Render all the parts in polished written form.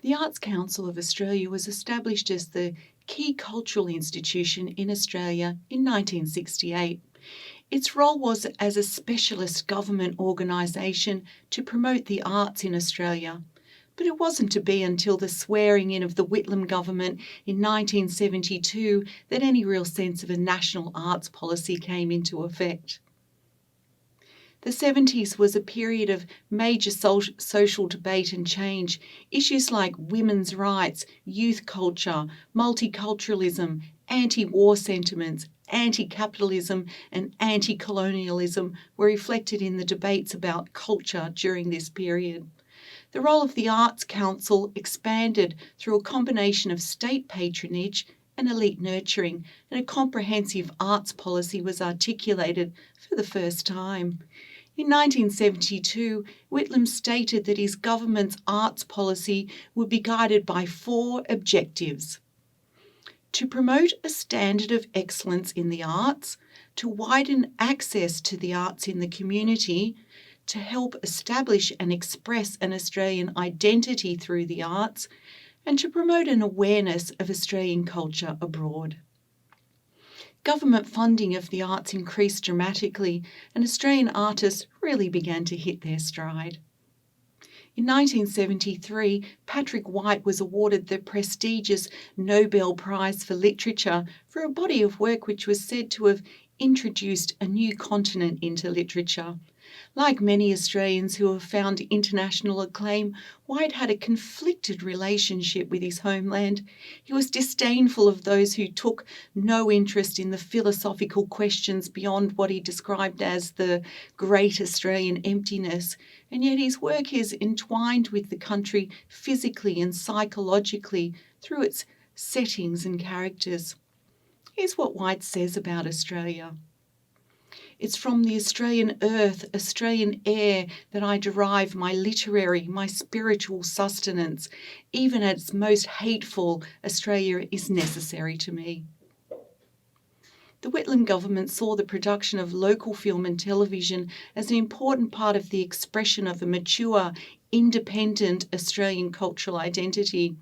The Arts Council of Australia was established as the key cultural institution in Australia in 1968. Its role was as a specialist government organisation to promote the arts in Australia. But it wasn't to be until the swearing in of the Whitlam government in 1972 that any real sense of a national arts policy came into effect. The 70s was a period of major social debate and change. Issues like women's rights, youth culture, multiculturalism, anti-war sentiments, anti-capitalism and anti-colonialism were reflected in the debates about culture during this period. The role of the Arts Council expanded through a combination of state patronage and elite nurturing, and a comprehensive arts policy was articulated for the first time. In 1972, Whitlam stated that his government's arts policy would be guided by 4 objectives: to promote a standard of excellence in the arts, to widen access to the arts in the community, to help establish and express an Australian identity through the arts, and to promote an awareness of Australian culture abroad. Government funding of the arts increased dramatically, and Australian artists really began to hit their stride. In 1973, Patrick White was awarded the prestigious Nobel Prize for Literature for a body of work which was said to have introduced a new continent into literature. Like many Australians who have found international acclaim, White had a conflicted relationship with his homeland. He was disdainful of those who took no interest in the philosophical questions beyond what he described as the great Australian emptiness, and yet his work is entwined with the country physically and psychologically through its settings and characters. Here's what White says about Australia. It's from the Australian earth, Australian air, that I derive my literary, my spiritual sustenance. Even at its most hateful, Australia is necessary to me. The Whitlam government saw the production of local film and television as an important part of the expression of a mature, independent Australian cultural identity.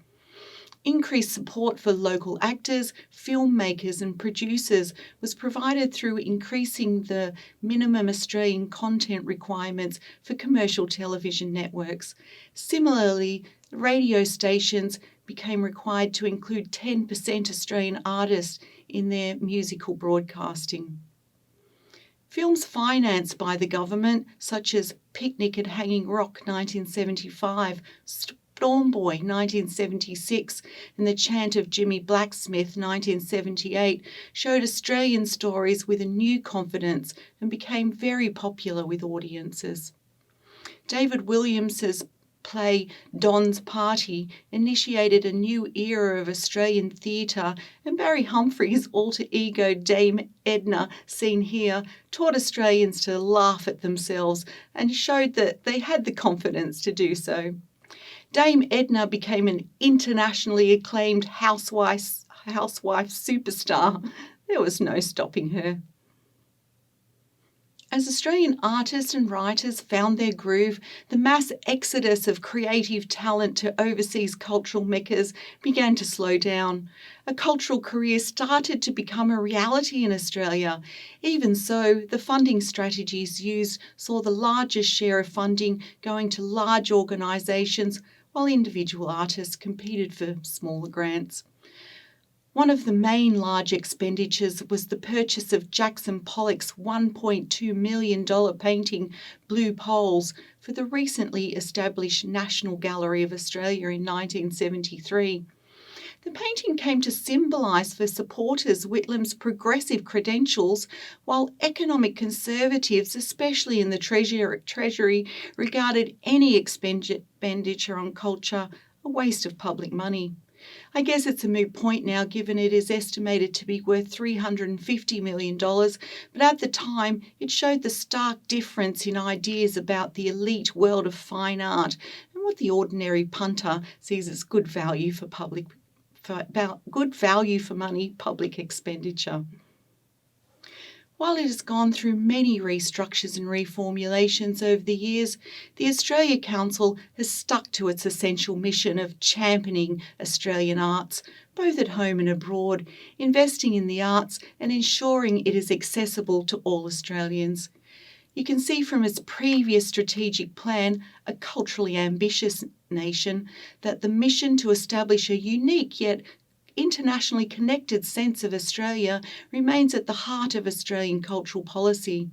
Increased support for local actors, filmmakers and producers was provided through increasing the minimum Australian content requirements for commercial television networks. Similarly, radio stations became required to include 10% Australian artists in their musical broadcasting. Films financed by the government, such as Picnic at Hanging Rock 1975, Storm Boy 1976 and The Chant of Jimmy Blacksmith 1978 showed Australian stories with a new confidence and became very popular with audiences. David Williams's play Don's Party initiated a new era of Australian theatre, and Barry Humphrey's alter ego Dame Edna, seen here, taught Australians to laugh at themselves and showed that they had the confidence to do so. Dame Edna became an internationally acclaimed housewife superstar. There was no stopping her. As Australian artists and writers found their groove, the mass exodus of creative talent to overseas cultural meccas began to slow down. A cultural career started to become a reality in Australia. Even so, the funding strategies used saw the largest share of funding going to large organisations, while individual artists competed for smaller grants. One of the main large expenditures was the purchase of Jackson Pollock's $1.2 million painting Blue Poles for the recently established National Gallery of Australia in 1973. The painting came to symbolise for supporters Whitlam's progressive credentials, while economic conservatives, especially in the Treasury, regarded any expenditure on culture a waste of public money. I guess it's a moot point now, given it is estimated to be worth $350 million, but at the time it showed the stark difference in ideas about the elite world of fine art and what the ordinary punter sees as good value for money public expenditure. While it has gone through many restructures and reformulations over the years, the Australia Council has stuck to its essential mission of championing Australian arts, both at home and abroad, investing in the arts and ensuring it is accessible to all Australians. You can see from its previous strategic plan, A Culturally Ambitious Nation, that the mission to establish a unique yet internationally connected sense of Australia remains at the heart of Australian cultural policy.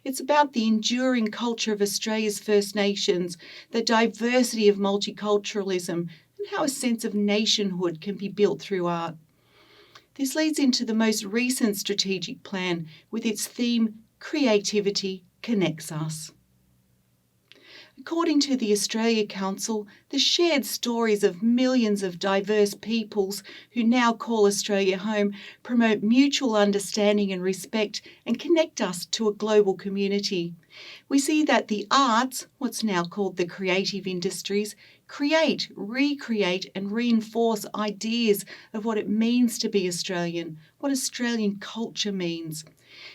It's about the enduring culture of Australia's First Nations, the diversity of multiculturalism, and how a sense of nationhood can be built through art. This leads into the most recent strategic plan with its theme, Creativity Connects Us. According to the Australia Council, the shared stories of millions of diverse peoples who now call Australia home promote mutual understanding and respect and connect us to a global community. We see that the arts, what's now called the creative industries, create, recreate and reinforce ideas of what it means to be Australian, what Australian culture means.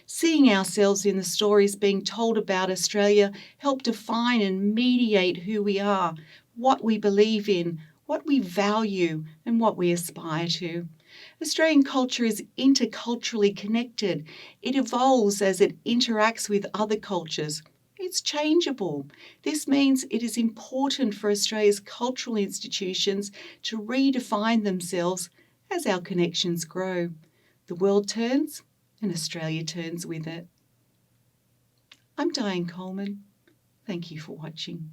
Seeing ourselves in the stories being told about Australia help define and mediate who we are, what we believe in, what we value, and what we aspire to. Australian culture is interculturally connected. It evolves as it interacts with other cultures. It's changeable. This means it is important for Australia's cultural institutions to redefine themselves as our connections grow. The world turns, and Australia turns with it. I'm Diane Colman. Thank you for watching.